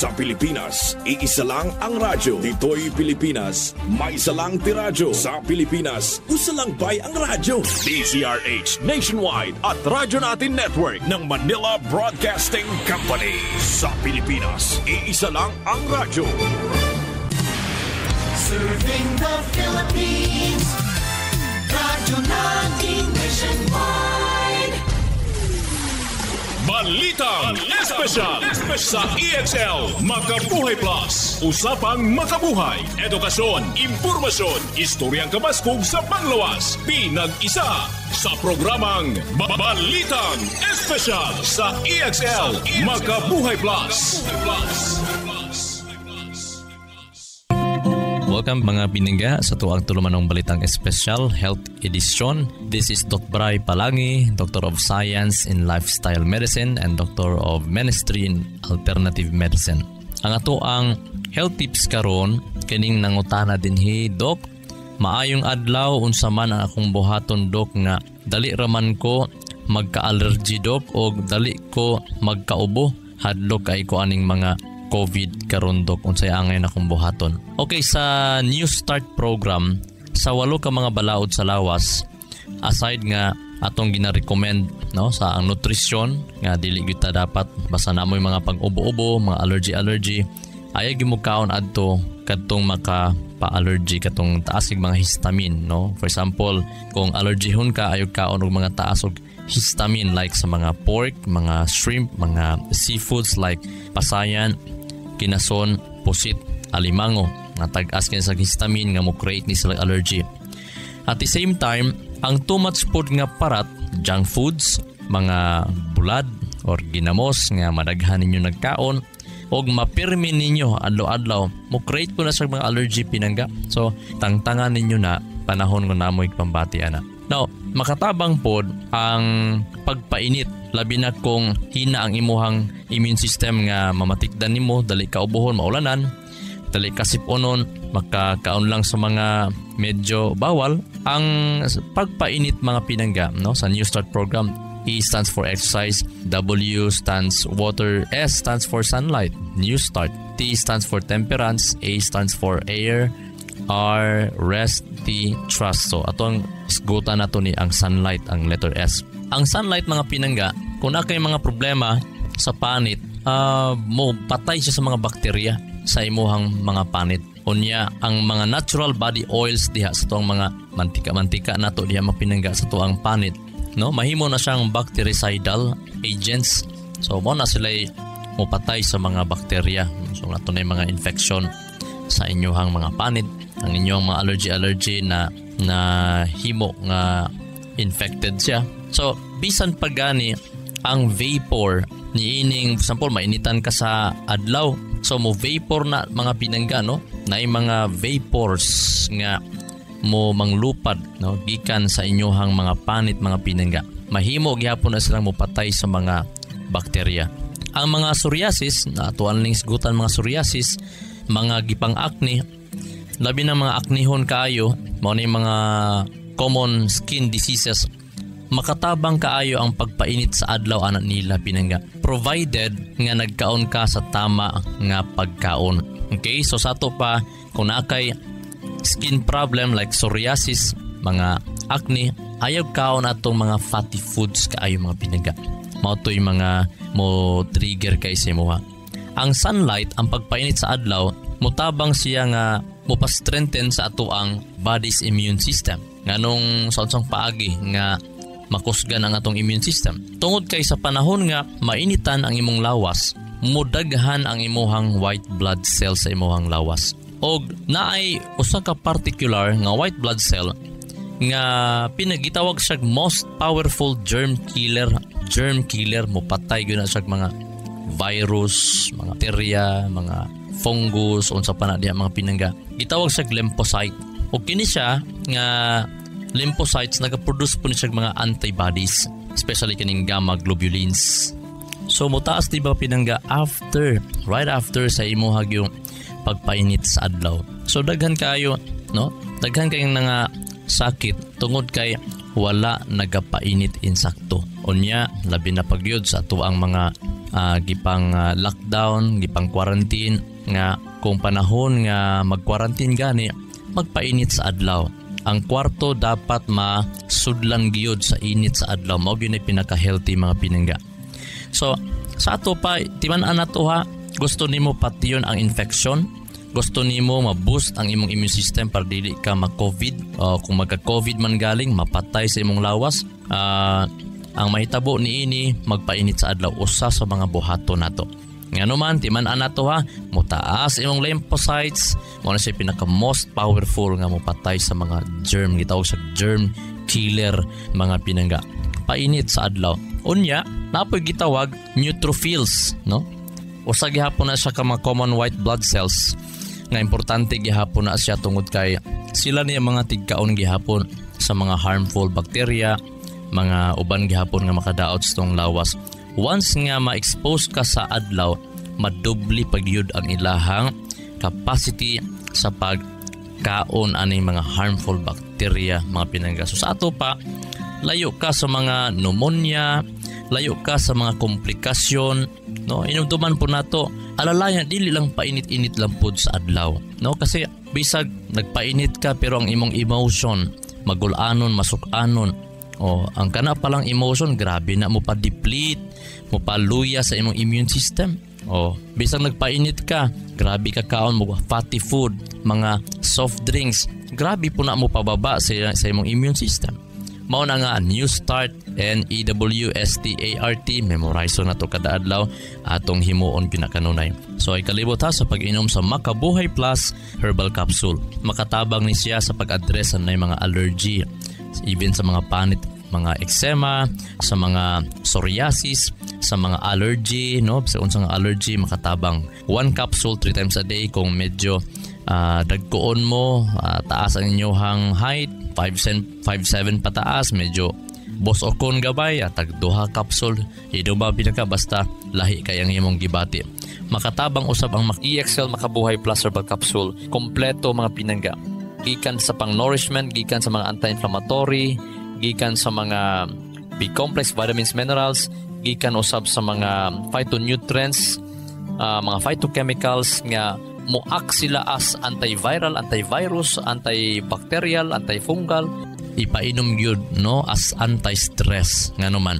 Sa Pilipinas, iisa lang ang radyo. Dito'y Pilipinas, may isa lang tiradyo. Sa Pilipinas, usa lang bay ang radyo. DZRH Nationwide at Radyo Natin Network ng Manila Broadcasting Company. Sa Pilipinas, iisa lang ang radyo. Serving the Philippines, Radyo Natin Nationwide. Balitang Espesyal sa EXL Makabuhay Plus. Usapang makabuhay, edukasyon, impormasyon, istoryang kabaskog sa panglawas. Pinag-isa sa programang Balitang Espesyal sa EXL Makabuhay Plus. Welcome mga biningga sa tuwang tulumanong Balitang Espesyal Health Edition. This is Dr. Bray Palangi, Doctor of Science in Lifestyle Medicine and Doctor of Ministry in Alternative Medicine. Ang ato ang health tips karon kining nangutana dinhi, Doc. Maayong adlaw, unsa man ang akong buhaton, Doc, nga dali raman ko magka-allergy, Doc, o dali ko magkaubo hadlok kay ko aning mga COVID karon, Doc, unsay angay na akong buhaton. Okay, sa New Start program, sa 8 ka mga balaod sa lawas, aside nga atong gina-recommend, no, sa ang nutrisyon nga dili gyud ta dapat basta namoy mga pag-ubo-ubo, mga allergy, ay gimukaon adto kadtong maka-pa-allergy katong taas ig mga histamine, no. For example, kung allergyhon ka, ayo kaon og mga taas og histamine like sa mga pork, mga shrimp, mga seafoods like pasayan, kinason, pusit, alimango, nga tag-as kini sa histamine nga mo create ni sila allergy. At the same time, ang too much food nga parat, junk foods, mga bulad or ginamos nga madaghan ninyo nagkaon og mapirmi ninyo adlaw-adlaw, mo create po na sa mga allergy pinangga. So, tangtangan ninyo na panahon ko namoy pambati ana. Now, makatabang pod ang pagpainit, labi na kung hina ang imuhang immune system nga mamatikdan nimo, dali ka ubuhon, maulanan, dali ka siponon, makakaon lang sa mga medyo bawal. Ang pagpainit mga pinangga, no, sa New Start program, E stands for exercise, W stands water, S stands for sunlight, New Start, T stands for temperance, A stands for air, R, rest, T, trust. So, atong isgutan nato ni ang sunlight, ang letter S. Ang sunlight mga pinangga, kung na kay mga problema sa panit, mo patay siya sa mga bakterya sa imuhang mga panit. Unya, ang mga natural body oils diha sa tuang mga mantika-mantika nato diha mapinangga sa tuang panit, no, mahimo na siyang bactericidal agents. So, mo na sila mo patay sa mga bakterya. So, nato na mga infection sa inyuhang mga panit, ang inyong mga allergy na himo nga infected siya. So, bisan pagani ang vapor ni ining, for example, mainitan ka sa adlaw. So, mo vapor na mga pinangga, no? Na mga vapors nga mo manglupad, no, gikan sa inyohang mga panit mga pinangga. Mahimo gyapon na silang mopatay sa mga bakterya. Ang mga psoriasis, na atuan ning sigutan mga psoriasis, mga gipang acne, labi ng mga aknihon kaayo, mao ni mga common skin diseases, makatabang kaayo ang pagpainit sa adlaw anak nila pinangga, provided nga nagkaon ka sa tama nga pagkaon. Okay, so sa ato pa, kung nakay skin problem like psoriasis, mga acne, ayaw kaon atong mga fatty foods kaayo mga pinangga. Mao toy mga mo trigger kay sa imuha. Ang sunlight, ang pagpainit sa adlaw, mutabang siya nga mupa-strengthen sa ato ang body's immune system. Nganong sa unsang paagi nga makusgan ang atong immune system. Tungod kay sa panahon nga mainitan ang imong lawas, mudaghan ang imuhang white blood cell sa imuhang lawas. Og naay usa ka particular nga white blood cell nga pinagitawag siya most powerful germ killer. Germ killer, mupatay gyud na siya mga virus, mga bacteria, mga fungus, unsa pa na diha mga pinangga. Gitawag siya lymphocyte. O kini siya nga lymphocytes nagaproduce po ni siya mga antibodies, especially kining gamma globulins. So mutaas diba pinangga right after sa imuhag yung pagpainit sa adlaw. So daghan kayo, no? Daghan kayong nga sakit tungod kay wala nagapainit insakto. Unya, labi na pagyud sa tuang mga gipang lockdown, gipang quarantine nga kung panahon nga mag-quarantine gani, magpainit sa adlaw. Ang kwarto dapat masudlan gyud sa init sa adlaw. Mao gyud ay pinaka-healthy mga pinangga. So sa ato pa timan-an nato ha, gusto nimo pation ang infection, gusto nimo ma-boost ang imong immune system para dili ka ma-COVID, o kung magka-COVID man galing mapatay sa imong lawas. Ang mahitabo niini magpainit sa adlaw, usa sa mga buhaton nato. Ngano man timan-an nato ha, mutaas imong lymphocytes, mo na siya pinaka most powerful nga mopatay sa mga germ, gitawag sa germ killer mga pinangga. Painit sa adlaw. Unya, napoy gitawag neutrophils, no? Usa gihapon na siya ka mga common white blood cells nga importante gihapon na siya tungod kay sila niya mga tigkaon gihapon sa mga harmful bacteria, mga uban gihapon nga makadaot sa tong lawas. Once nga ma-expose ka sa adlaw, madubli pagyud ang ilahang capacity sa pagkaon aning mga harmful bacteria mga pinangga. So sa ato pa, layo ka sa mga pneumonia, layo ka sa mga komplikasyon, no? Inumduman po nato, alalayan dili lang painit-init lang pud sa adlaw, no? Kasi bisag nagpainit ka pero ang imong emotion magulanon, masukanon, ang kana palang emotion grabe na mo pa-deplete, mo pa-luya sa imong immune system. Bisag nagpainit ka, grabe ka kaon mo fatty food, mga soft drinks, grabe po na mo pababa sa imong immune system. Mao na nga New Start, NEWSTART, memorize na to kada adlaw atong himuon pinakanunay. So ay kalibot ha sa pag-inom sa Makabuhay Plus Herbal Capsule. Makatabang ni siya sa pag-address sa mga allergy, even sa mga panit, mga eczema, sa mga psoriasis, sa mga allergy, no? Sa unsang allergy makatabang. 1 capsule 3 times a day kung medyo dagkoon mo, taas ang inyong height, 5'7" pataas, medyo boss o kon gabay, tag 2 capsule, iduma pinaka basta lahi kayang imong gibati. Makatabang usab ang EXL Makabuhay Plus Herbal Capsule, kompleto mga pinangga. Gikan sa pang-nourishment, gikan sa mga anti-inflammatory, gikan sa mga B-complex, vitamins, minerals, gikan usab sa mga phytonutrients, mga phytochemicals nga moak sila as antiviral, antivirus, antibacterial, antifungal. Ipainom gyud no as anti-stress ngano man.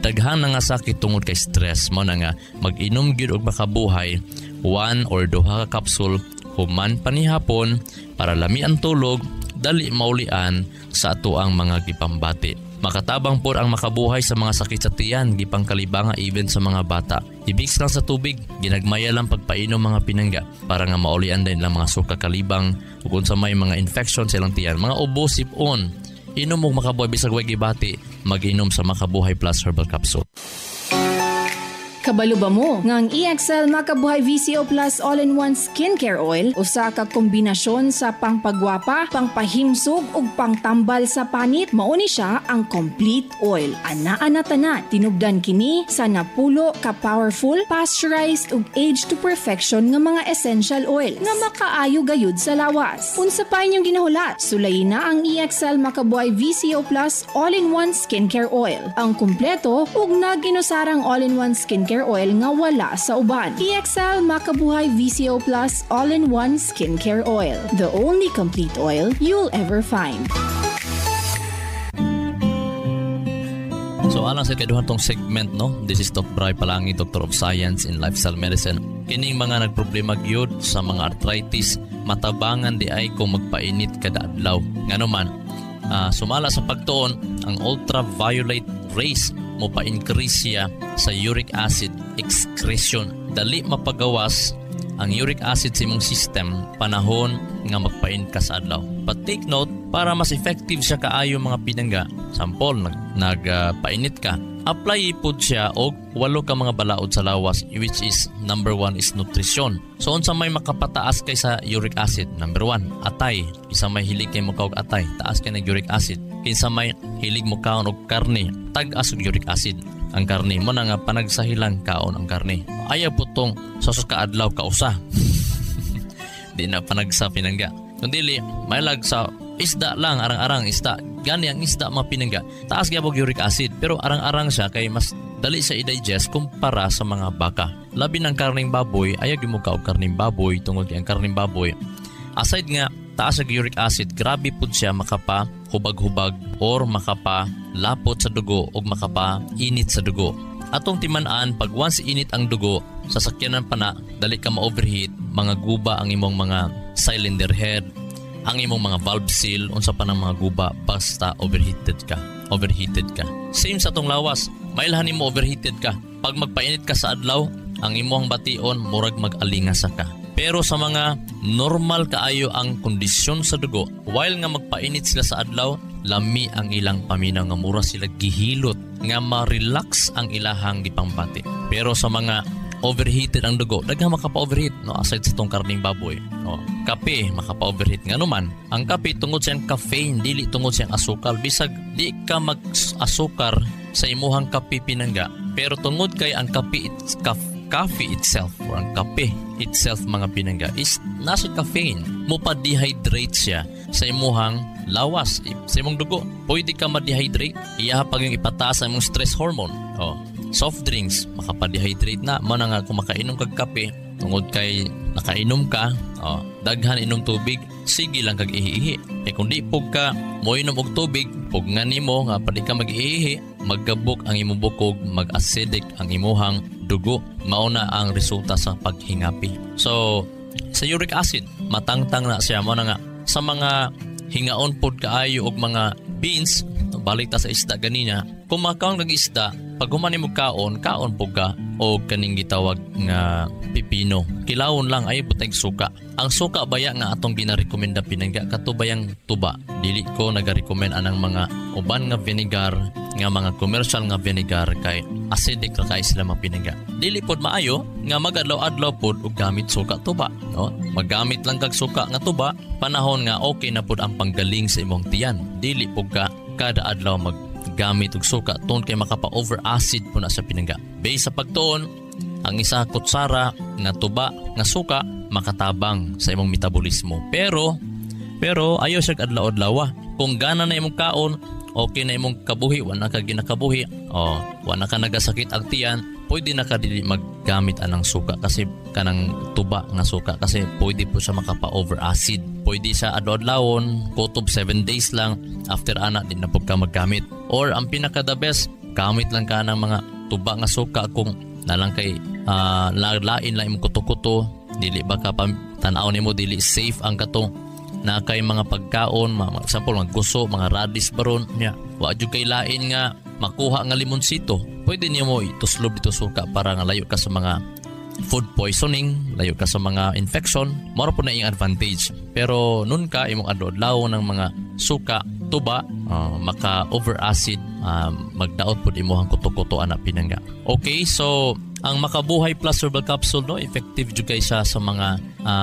Daghan na nga sakit tungod kay stress, mo na nga mag-inom gyud og Makabuhay 1 or 2 ka capsule human panihapon para lami ang tulog, dali maulian sa atoang mga gipambati. Makatabang po ang Makabuhay sa mga sakit sa tiyan, gipang kalibanga even sa mga bata. Ibix lang sa tubig, ginagmaya lang pagpainom mga pinangga para nga maulian din lang mga suka kalibang kung sa may mga infection sa ilang tiyan, mga ubo, sipon. Inom mo Makabuhay bisag way gibati, mag-inom sa Makabuhay Plus Herbal Capsule. Kabalo ba mo nga ang EXL Makabuhay VCO Plus All-in-One Skincare Oil usa ka kombinasyon sa pangpagwapa, pangpahimsog ug pangtambal sa panit? Mao ni siya ang complete oil. Anaa tanan, tinubdan kini sa napulo ka powerful, pasteurized ug aged to perfection nga mga essential oil nga makaayo gayud sa lawas. Unsa pa inyong ginahulat? Sulayin na ang EXL Makabuhay VCO Plus All-in-One Skincare Oil. Ang kumpleto ug nag-inusarang all-in-one skincare oil nga wala sa uban. EXL Makabuhay VCO Plus All-in-One Skincare Oil. The only complete oil you'll ever find. So alang sa kaduhan tong segment, no? This is Dr. Bray Palangi, Doctor of Science in Lifestyle Medicine. Kining mga nagproblema gyud sa mga arthritis, matabangan di ay kung magpainit kada adlaw. Ngano man, sumala sa pagtuon ang ultraviolet rays mo pa-increase siya sa uric acid excretion. Dali mapagawas ang uric acid sa imong system panahon nga magpain ka sa adlaw. But take note, para mas effective siya kaayo mga pinangga, sample nagpainit ka, apply ipod siya og 8 ka mga balaod sa lawas, which is number 1 is nutrition. So unsa may makapataas kay sa uric acid? Number 1, atay. Isa may hilig kay mo kaog atay, taas kay ng uric acid. Kinsa may hilig mo kaon og karne, tag-as og uric acid. Ang karne mo na nga panagsahilan kaon ang karne. Ayaw putong sa kaadlaw ka usa. Di na panagsa pinangga. Kundi may lag sa isda lang, arang-arang isda. Gani ang isda mga pinangga. Taas gyapon uric acid pero arang-arang siya kay mas dali sa i-digest kumpara sa mga baka. Labi ng karning baboy, ayaw gimuka og karning baboy tungod kay ang karning baboy aside nga taas sa uric acid, grabe pud siya makapa hubag-hubag or makapa lapot sa dugo o makapa init sa dugo. Atong timan-an, pag once init ang dugo, sasakyanan pa na, dali ka ma-overheat, mga guba ang imong mga cylinder head, ang imong mga valve seal, unsa pa ng mga guba, basta overheated ka. Same sa atong lawas, mailhan mo overheated ka. Pag magpainit ka sa adlaw, ang imong bation, murag mag-alingasa ka. Pero sa mga normal kaayo ang kondisyon sa dugo, while nga magpainit sila sa adlaw, lami ang ilang paminaw nga mura sila gihilot nga ma-relax ang ilahang gipangbati. Pero sa mga overheated ang dugo, daghang makapa-overheat, no, aside sa tong karning baboy. No, kape makapa-overheat nga naman. Ang kape tungod sa caffeine, dili tungod sa asukal. Bisag di ka mag-asukar sa imuhang kape pinangga, pero tungod kay ang kape coffee itself or ang kape itself mga pinangga is nasa caffeine, mo pa dehydrate siya sa imuhang lawas, sa imong dugo. Pwede ka ma-dehydrate, iya pag yung ipataas ang imong stress hormone. Soft drinks makapa-dehydrate na mo na nga kung makainom kag kape tungod kay nakainom ka, daghan inom tubig, sige lang kag ihi-ihi. Kung di pug ka mo inom og tubig, pug nga nimo nga padi ka mag-ihi, maggabok ang imong bukog, mag-acidic ang imuhang dugo, mauna ang resulta sa paghingapi. So sa uric acid, matangtang na siya mo na nga sa mga hingaon pod kaayo og mga beans, balik ta sa isda ganina, kung makaon kag isda, pag humani mo kaon po ka o kaning gitawag nga pipino. Kilawon lang ay butay suka. Ang suka baya nga atong ginarekomenda pinangga katubayang tuba. Dili ko nagarekomend anang mga uban nga vinegar, nga mga commercial nga vinegar kay acidic ra kay sila mapinangga. Dili pod maayo nga magadlaw-adlaw pod og gamit suka tuba, no? Maggamit lang kag suka nga tuba panahon nga okay na pod ang panggaling sa imong tiyan. Dili pod ka kada adlaw gamit og suka tungod kay makapa-over acid po na sa pinangga. Base sa pagtuon, ang isa kutsara nga tuba nga suka makatabang sa imong metabolismo. Pero ayo siya adlaw-adlaw. Kung gana na imong kaon, okay na imong kabuhi, wala ka ginakabuhi, wala ka nagasakit ang tiyan, pwede na ka dili maggamit anang suka kasi kanang tuba nga suka kasi pwede po siya makapa-over acid. Pwede sa adlaw-adlawon, kutob 7 days lang, after ana din na po ka maggamit. Or ang pinaka the best, gamit lang ka ng mga tuba nga suka kung nalang kay lain lang imong kuto-kuto, dili ba ka tanaw nimo dili safe ang katong na kay mga pagkaon, mga example mga guso, mga radish baron nya. Wa jud kay lain nga makuha nga limonsito. Pwede nimo ituslob dito suka para nga layo ka sa mga food poisoning, layo ka sa mga infection, maro po na iyang advantage. Pero nun ka imong adlaw ng mga suka tuba, maka-over acid, magdaot po imuhang kuto-kuto anak pinangga. Okay, so ang Makabuhay Plus Herbal Capsule, no, effective jud kay siya sa mga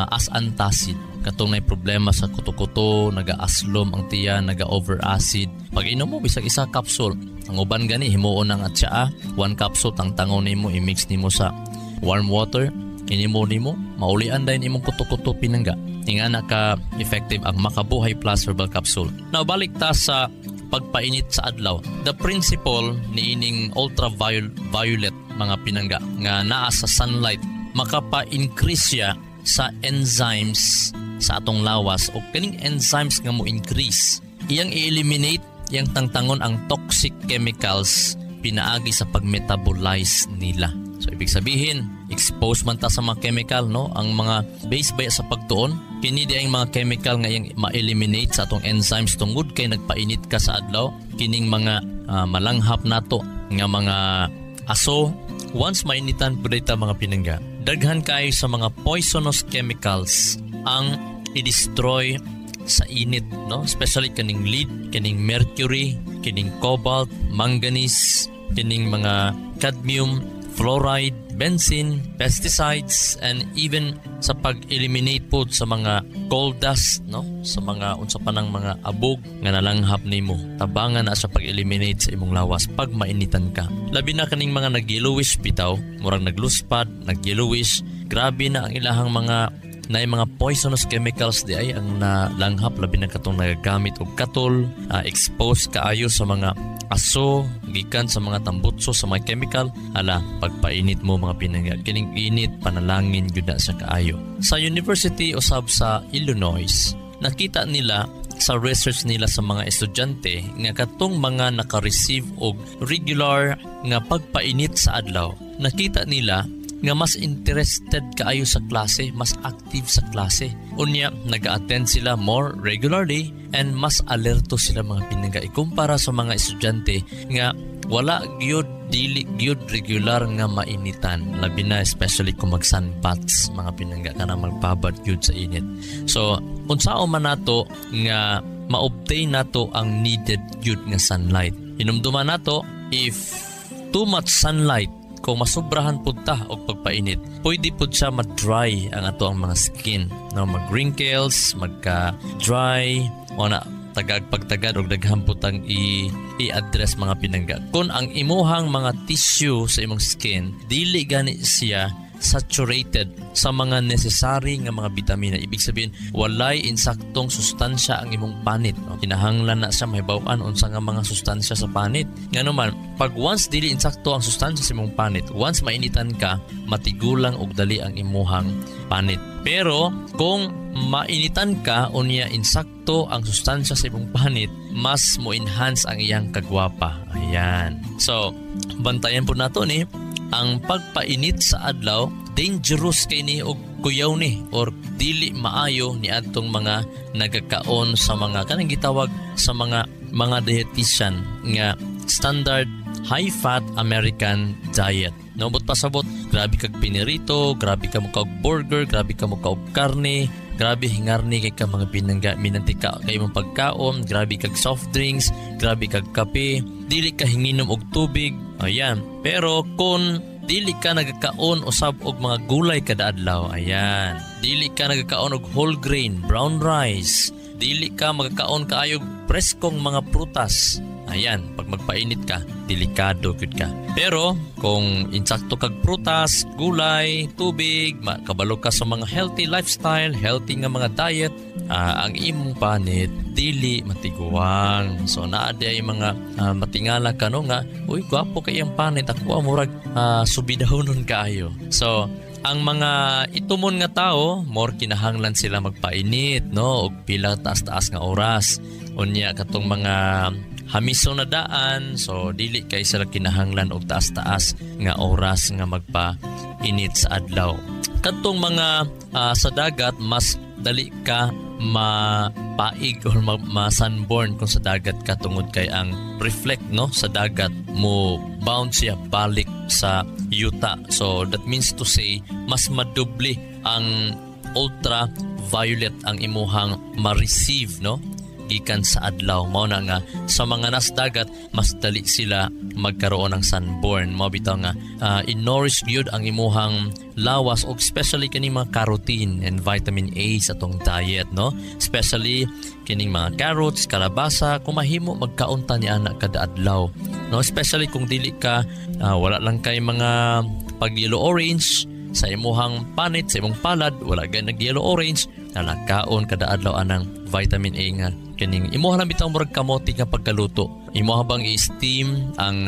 as antacid. Katong may problema sa kuto-kuto, naga-aslom ang tiyan, naga-over acid. Pag inom mo bisag isa capsule, ang uban gani himuon ang atsaa, 1 capsule tangtangon nimo, i-mix nimo sa warm water, inimo nimo, maulian din imong kuto-kuto pinangga. Ingana ka effective ang Makabuhay Plus Herbal Capsule. Now balik ta sa pagpainit sa adlaw. The principle ni ining ultraviolet mga pinangga nga naa sa sunlight, makapa-increase siya sa enzymes sa atong lawas o kaning enzymes nga mo increase. Iyang i-eliminate, iyang tangtangon ang toxic chemicals pinaagi sa pag-metabolize nila. So ibig sabihin, expose man ta sa mga chemical, no? Ang mga base baya sa pagtuon, kini di ang mga chemical nga iyang ma-eliminate sa atong enzymes tungod kay nagpainit ka sa adlaw. Kining mga malanghap nato nga mga aso, once mainitan pud ta mga pinangga, daghan kay sa mga poisonous chemicals ang i-destroy sa init, no? Especially kaning lead, kining mercury, kining cobalt, manganese, kining mga cadmium, fluoride, benzene, pesticides, and even sa pag-eliminate po sa mga coal dust, no? Sa mga unsa pa ng mga abog nga nalanghap nimo. Tabangan na sa pag-eliminate sa imong lawas pag mainitan ka. Labi na kaning mga nag-yellowish bitaw, murang nagluspad, nag-yellowish, grabe na ang ilahang mga poisonous chemicals di ay ang nalanghap, labi na katong nagagamit og katol, expose kaayo sa mga aso, gikan sa mga tambutso, sa mga chemical. Pagpainit mo mga pinangga, kining init panalangin gyud na sa kaayo. Sa University usab sa Illinois, nakita nila sa research nila sa mga estudyante nga katong mga naka-receive og regular nga pagpainit sa adlaw, nakita nila nga mas interested kaayo sa klase, mas active sa klase. Unya, nag-attend sila more regularly and mas alerto sila mga pinangga ikumpara sa mga estudyante nga wala gyud, dili gyud regular nga mainitan, labi na especially kung mag-sunbaths mga pinangga kana magpabad gyud sa init. So unsao man nato nga ma-obtain nato ang needed gyud nga sunlight. Hinumduman nato if too much sunlight, kung masubrahan pud ta og pagpainit, pwede pud siya ma-dry ang ato ang mga skin, no, mag-wrinkles, magka-dry, wala pagtagad og daghan pud ang i-address mga pinangga. Kung ang imuhang mga tissue sa imong skin dili gani siya saturated sa mga necessary nga mga bitamina, ibig sabihin walay insaktong sustansya ang imong panit, no? Kinahanglan na siya mahibaw-an unsa nga mga sustansya sa panit. Nganuman, pag once dili insakto ang sustansya sa imong panit, once mainitan ka, matigulang og dali ang imuhang panit. Pero kung mainitan ka unya insakto ang sustansya sa imong panit, mas mo enhance ang iyang kagwapa. Ayan. So, bantayan po nato ni ang pagpainit sa adlaw, dangerous kay ni og kuyaw ni or dili maayo ni adtong mga nagakaon sa mga kanang gitawag sa mga dietitian nga standard high-fat American diet. Nabot pasabot, grabe kag pinirito, grabe ka mo kag burger, grabe ka mo kag karne, grabe hingarni kay ka mga pinangga minantika kay mong pagkaon, grabe kag soft drinks, grabe kag kape, dili ka hinginom og tubig. Ayan. Pero kung dili ka nagakaon usab og mga gulay kada adlaw, ayan, dili ka nagakaon og whole grain, brown rice, dili ka magakaon kaayo preskong mga prutas, ayan, pag magpainit ka, delikado gyud ka. Pero kung insakto kag prutas, gulay, tubig, makabalo ka sa mga healthy lifestyle, healthy nga mga diet, ang imong panit dili matiguang. So naa ay mga matingala ka no nga, uy, gwapo kay ang panit, ako murag subidahon kaayo. So ang mga itumon nga tao, more kinahanglan sila magpainit, no, og pila taas-taas nga oras. Unya katong mga hamiso na daan, so dili kay sila kinahanglan og taas-taas nga oras nga magpainit sa adlaw. Katong mga sa dagat, mas dali ka mapaig or ma-sunburn kung sa dagat ka tungod kay ang reflect, no, sa dagat mo bounce siya balik sa yuta. So that means to say mas madubli ang ultraviolet ang imuhang ma-receive, no, gikan sa adlaw. Mao na nga sa mga nas dagat mas dali sila magkaroon ng sunburn. Mao bitaw nga in-nourish gyud ang imuhang lawas og especially kining mga carotene and vitamin A sa tong diet, no, especially kining mga carrots, kalabasa, kung mahimo magkaunta ni ana kada adlaw, no, especially kung dili ka wala lang kay mga pag yellow orange sa imuhang panit, sa imong palad wala gay nag yellow orange, nalakaon kada adlaw anang vitamin A nga kining imuha lang bitaw murag kamote nga pagkaluto. Imuha bang i-steam ang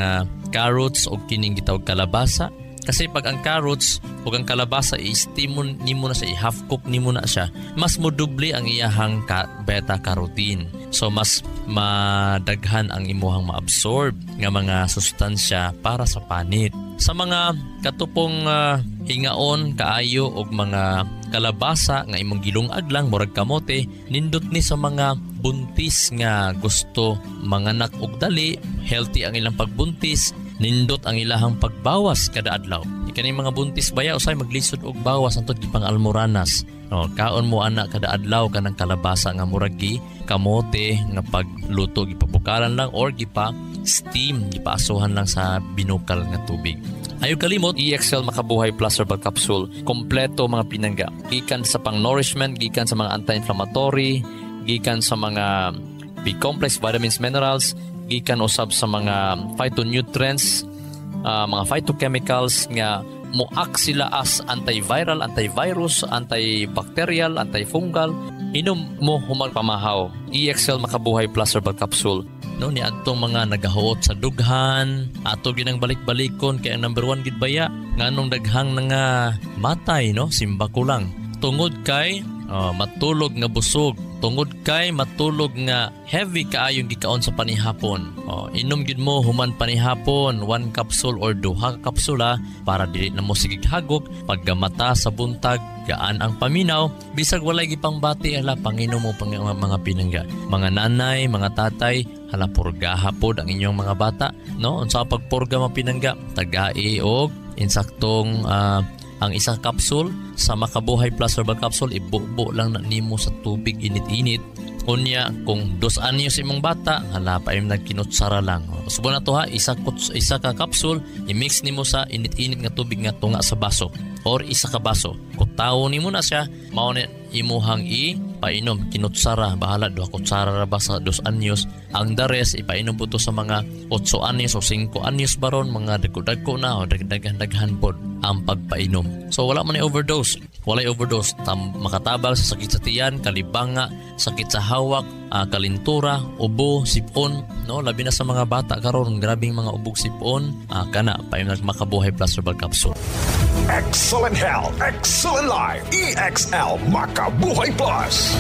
carrots o kining gitawag kalabasa, kasi pag ang carrots o ang kalabasa i-steam nimo na siya, i-half cook nimo na siya, mas modubli ang iyahang beta carotene. So mas madaghan ang imuhang maabsorb nga mga sustansya para sa panit. Sa mga katupong hingaon kaayo og mga kalabasa nga imong gilungag lang murag kamote, nindot ni sa mga buntis nga gusto manganak og dali, healthy ang ilang pagbuntis, nindot ang ilahang pagbawas kada adlaw. Ikani mga buntis baya usay maglisod og bawas antod gipang almoranas. No, kaon mo ana kada adlaw kanang kalabasa nga murag gi kamote nga pagluto gipabukalan lang or gipa steam, gipaasuhan lang sa binukal nga tubig. Ayaw kalimot, EXL Makabuhay Plus Herbal Capsule, kompleto mga pinangga. Gikan sa pang-nourishment, gikan sa mga anti-inflammatory, gikan sa mga B-complex, vitamins, minerals, gikan usab sa mga phytonutrients, mga phytochemicals nga muak sila as antiviral, antivirus, antibacterial, antifungal. Inom mo humang pamahaw. EXL Makabuhay Plus Herbal Capsule. no, ni atong mga nagahuot sa dughan, ato ginang balik-balikon kay ang number 1 gid baya nganong daghang nga matay, no, simba ko lang. Tungod kay matulog nga busog, tungod kay matulog nga heavy kaayong gikaon sa panihapon. Inom gid mo human panihapon 1 capsule or 2 kapsula para dili na mo sigig hagok paggamata sa buntag, gaan ang paminaw, bisag walay gipangbati ala panginom mo mga pinangga. Mga nanay, mga tatay, hala purgaha pod ang inyong mga bata, no? Unsa pagpurga mga pinangga, tagai og insaktong ang isang kapsul sa Makabuhay Plus Herbal Capsule, ibubo lang na nimo sa tubig init-init. Unya, kung 2 anyos imong bata, hala pa im nagkinutsara lang. Subo na to ha, isa ka kapsul, i-mix nimo sa init-init nga tubig nga tunga sa baso or isa ka baso. Kutaw nimo na siya, mao ni imuhang painom kinutsara, bahala 2 kutsara ra ba sa 2 anyos. Ang the rest ipainom po to sa mga 8 anyos o 5 anyos baron, mga dagko-dagko na o daghan pod ang pagpainom. So wala man overdose. Walay overdose. Makatabang sa sakit sa tiyan, kalibanga, sakit sa hawak, kalintura, ubo, sipon, no? Labi na sa mga bata karon, grabing mga ubog sipon, kana painom Makabuhay Plus Herbal Capsule. Excellent health, excellent life. EXL Makabuhay Plus.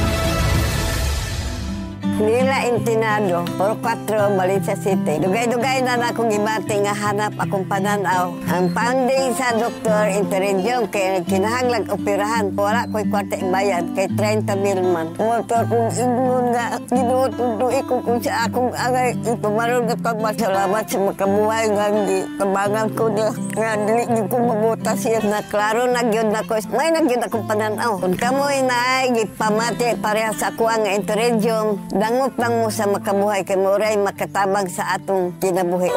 Nila Intinado, Puro 4, Valencia City. Dugay-dugay na akong gibati nga hanap akong pananaw. Ang founding sa Dr. Interregion kay kinahanglag operahan. Wala ko'y kwarte bayad kay 30,000 man. Motor kong ingon nga ginututuloy ko kung sa akong agay. Ipamarong at pagmasalamat sa Makabuhay nga kabangan ko niya. Nga dili ko mabutas yan na klaro nagyod na ko. May nagyod akong pananaw. Kung kamoy na ay gipamati pareha sa ako ang Interregion, dangot lang mo sa Makabuhay kay Moray makatabang sa atong kinabuhi.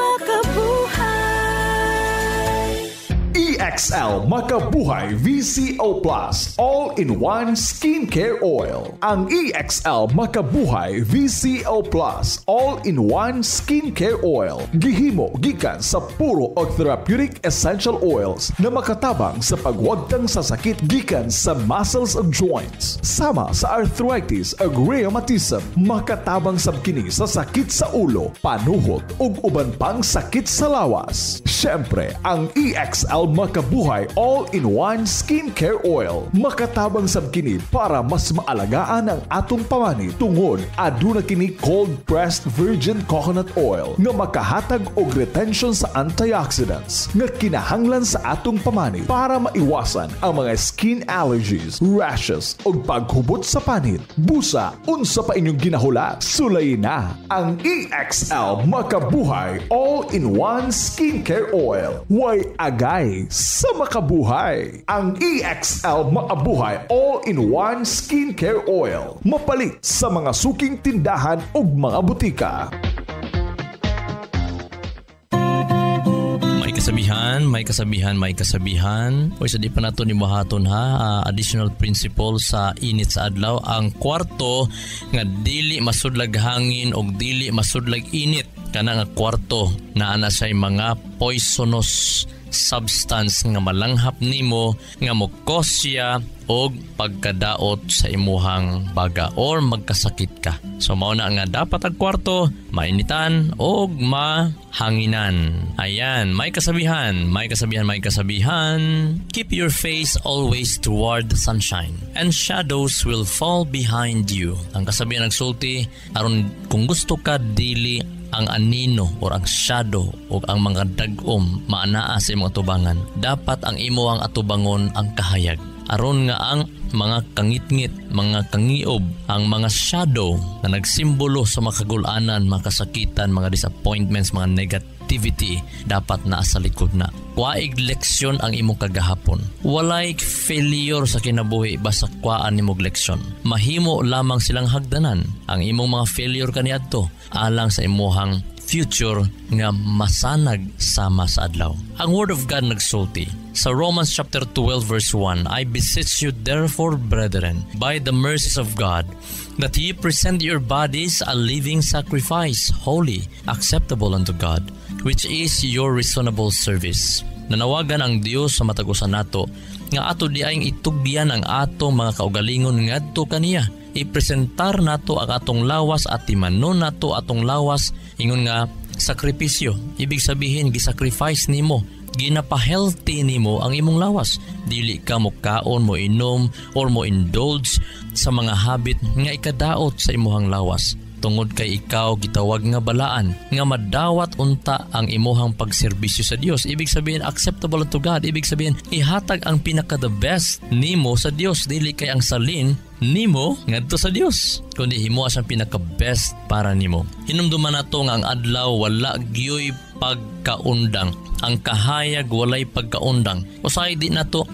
EXL Makabuhay VCO Plus All-in-One Skincare Oil. Ang EXL Makabuhay VCO Plus All-in-One Skincare Oil gihimo gikan sa puro og therapeutic essential oils na makatabang sa pagwagtang sa sakit gikan sa muscles ug joints, sama sa arthritis ug rheumatism, makatabang sab kini sa sakit sa ulo, panuhot ug uban pang sakit sa lawas. Syempre, ang EXL Makabuhay All-in-One Skincare Oil makatabang sab kini para mas maalagaan ang atong pamani tungod aduna kini cold pressed virgin coconut oil nga makahatag og retention sa antioxidants nga kinahanglan sa atong pamani para maiwasan ang mga skin allergies, rashes ug paghubot sa panit. Busa, unsa pa inyong ginahula? Sulayin na ang EXL Makabuhay All-in-One Skincare Oil. Way agay sa makabuhay. Ang EXL Makabuhay All-in-One Skincare Oil. Mapalit sa mga suking tindahan ug mga butika. May kasabihan. O isa di pa nato ni mahaton ha. Additional principle sa init sa adlaw. Ang kwarto nga dili masudlag hangin o dili masudlag init. Kana nga kwarto na ana say mga poisonous substance nga malanghap nimo nga mokosya o pagkadaot sa imuhang baga or magkasakit ka. So mao na nga dapat ang kwarto mainitan o mahanginan. Ayan, may kasabihan. Keep your face always toward the sunshine and shadows will fall behind you. Ang kasabihan nagsulti aron kung gusto ka dili ang anino or ang shadow o ang mga dagom maanaa sa imong atubangan, dapat ang imo ang atubangon ang kahayag. Aron nga ang mga kangitngit, mga kangiob, ang mga shadow na nagsimbolo sa makagulanan, mga kasakitan, mga disappointments, mga negativity, dapat naa sa likod na. Waig leksyon ang imong kagahapon. Walay failure sa kinabuhi basta kwaan nimong leksyon. Mahimo lamang silang hagdanan ang imong mga failure kaniadto alang sa imuhang future nga masanag sama sa adlaw. Ang Word of God nagsulti sa Romans chapter 12 verse 1, I beseech you therefore, brethren, by the mercies of God, that ye present your bodies a living sacrifice, holy, acceptable unto God, which is your reasonable service. Nanawagan ang Dios sa matagusan nato nga ato diayng itugbian ang atong mga kaugalingon ngadto kaniya ipresentar nato ang atong lawas at timanon nato atong lawas ingon nga sakripisyo. Ibig sabihin gisacrifice nimo, ginapa-healthy nimo ang imong lawas. Dili ka mo kaon, mo inom or mo indulge sa mga habit nga ikadaot sa imuhang lawas. Tungod kay ikaw gitawag nga balaan nga madawat unta ang imuhang pagserbisyo sa Dios. Ibig sabihin acceptable to God. Ibig sabihin ihatag ang pinaka the best nimo sa Dios, dili kay ang salin nimo ngadto sa Dios, kundi himo ang pinaka best para nimo. Hinumduman nato nga ang adlaw wala gyoy pagkaundang. Ang kahayag walay pagkaundang. Usay di nato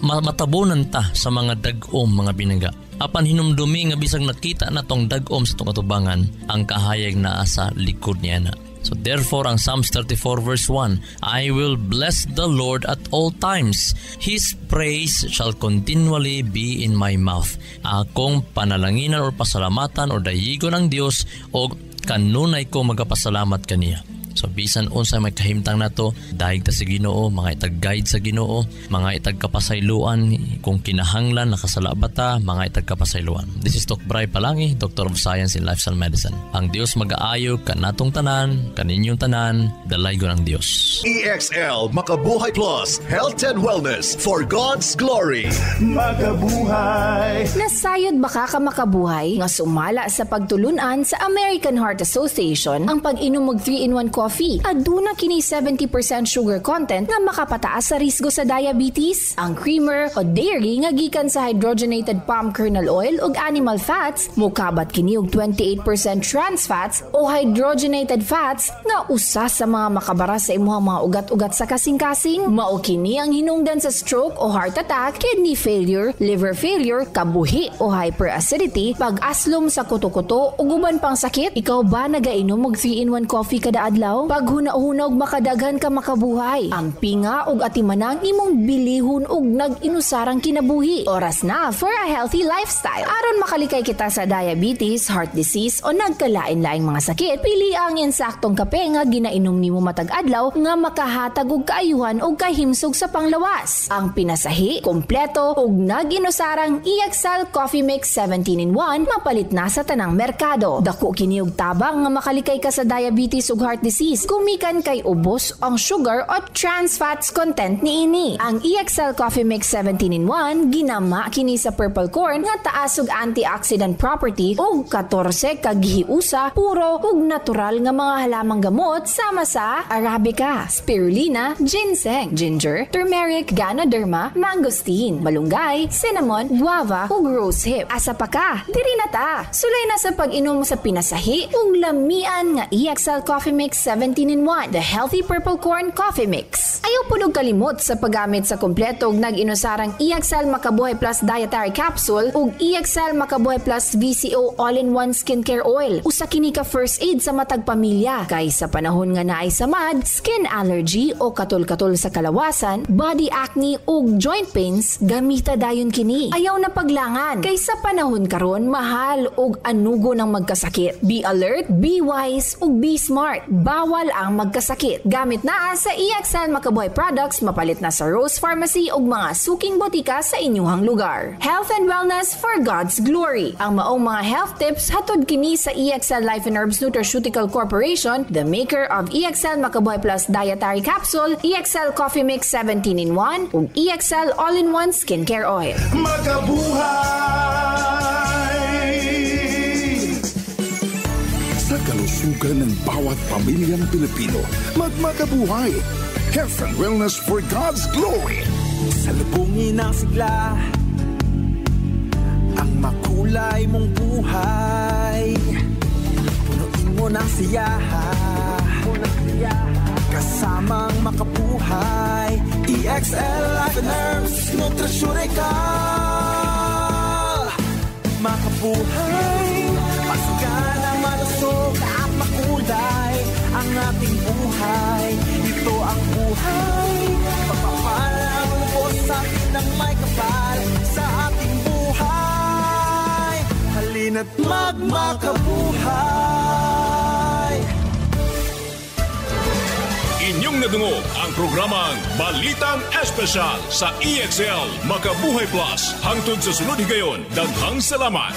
matabunan ta sa mga dag-om mga binaga. Apan hinumdumi nga bisag nakita na tong dag-om sa tong atubangan, ang kahayag naa sa likod niya na. So therefore, ang Psalms 34 verse 1, I will bless the Lord at all times. His praise shall continually be in my mouth. Akong panalanginan o pasalamatan o dayigon ng Dios o kanunay ko magapasalamat kaniya. So bisan unsa may kahimtang nato, daig ta sa Ginoo, mga itag-guide sa Ginoo, mga itag-kapasayloan kung kinahanglan nakasala ba ta, mga itag-kapasayloan. This is Doc Bray Palangi, Doctor of Science in Lifestyle Medicine. Ang Dios mag-aayo kanatong tanan, kaninyong tanan, dalaygon ang Dios. EXL Makabuhay Plus, Health and Wellness for God's Glory. Makabuhay. Nasayod baka ka makabuhay nga sumala sa pagtulunan sa American Heart Association ang pag-inom og 3-in-1 coffee. Aduna kini 70% sugar content nga makapataas sa risgo sa diabetes. Ang creamer o dairy nga gikan sa hydrogenated palm kernel oil ug animal fats mokabat kini og 28% trans fats o hydrogenated fats nga usa sa mga makabara sa imuhang mga ugat-ugat sa kasing-kasing. Mao kini ang hinungdan sa stroke o heart attack, kidney failure, liver failure, kabuhi o hyperacidity, pag-aslom sa kuto-kuto ug uban pang sakit. Ikaw ba nagainom og 3-in-1 coffee kada adlaw? Pag huna-huna og makadaghan ka makabuhay. Ang pinga ug atimanang imong bilihon ug nag-inusarang kinabuhi. Oras na for a healthy lifestyle. Aron makalikay kita sa diabetes, heart disease o nagkalain-laing mga sakit, pili ang insaktong kape nga ginainom nimo matag adlaw nga makahatag og kaayuhan ug kahimsog sa panglawas. Ang pinasahi, kompleto ug nag-inusarang EXL Coffee Mix 17-in-1 mapalit na sa tanang merkado. Dako kini og tabang nga makalikay ka sa diabetes ug heart disease. Gumikan kay ubos ang sugar o trans fats content niini. Ang EXL Coffee Mix 17-in-1 ginama kini sa purple corn nga taas og antioxidant property ug 14 ka gihiusa puro ug natural nga mga halamang gamot sama sa arabica, spirulina, ginseng, ginger, turmeric, ganoderma, mangosteen, malunggay, cinnamon, guava ug rosehip. Asa pa ka? Diri na ta. Sulay na sa pag-inom sa pinasahi ug lamian nga EXL Coffee Mix 17-in-1, the healthy purple corn coffee mix. Ayaw po kalimot sa paggamit sa kompleto ug nag-inusarang EXL Makabuhay Plus Dietary Capsule ug EXL Makabuhay Plus VCO All-in-One Skincare Oil. Usa kini ka first aid sa matag pamilya kay sa panahon nga naay samad, skin allergy o katol-katol sa kalawasan, body acne ug joint pains, gamita dayon kini. Ayaw na paglangan kay sa panahon karon mahal ug anugo ng magkasakit. Be alert, be wise ug be smart. Bawal ang magkasakit. Gamit na sa EXL Makabuhay products, mapalit na sa Rose Pharmacy ug mga suking botika sa inyuhang lugar. Health and wellness for God's glory. Ang maong mga health tips hatod kini sa EXL Life and Herbs Nutraceutical Corporation, the maker of EXL Makabuhay Plus Dietary Capsule, EXL Coffee Mix 17-in-1 ug EXL All-in-One Skincare Oil. Sa kalusugan ng bawat pamilyang Pilipino, magmakabuhay. Health and wellness for God's glory. Salubungin ang sigla, ang makulay mong buhay. Punuin mo ng siyaha, kasamang makabuhay. EXL Life and Herbs Nutraceutical. Makabuhay, pasigana, malusog at makulay ang ating buhay. Ito ang buhay, pagpapalang lubos sa atin ng may kapal sa ating buhay. Halina't magmakabuhay. Inyong madungog ang programang Balitang Espesyal sa EXL Makabuhay Plus. Hangtod sa sunod higayon, daghang salamat.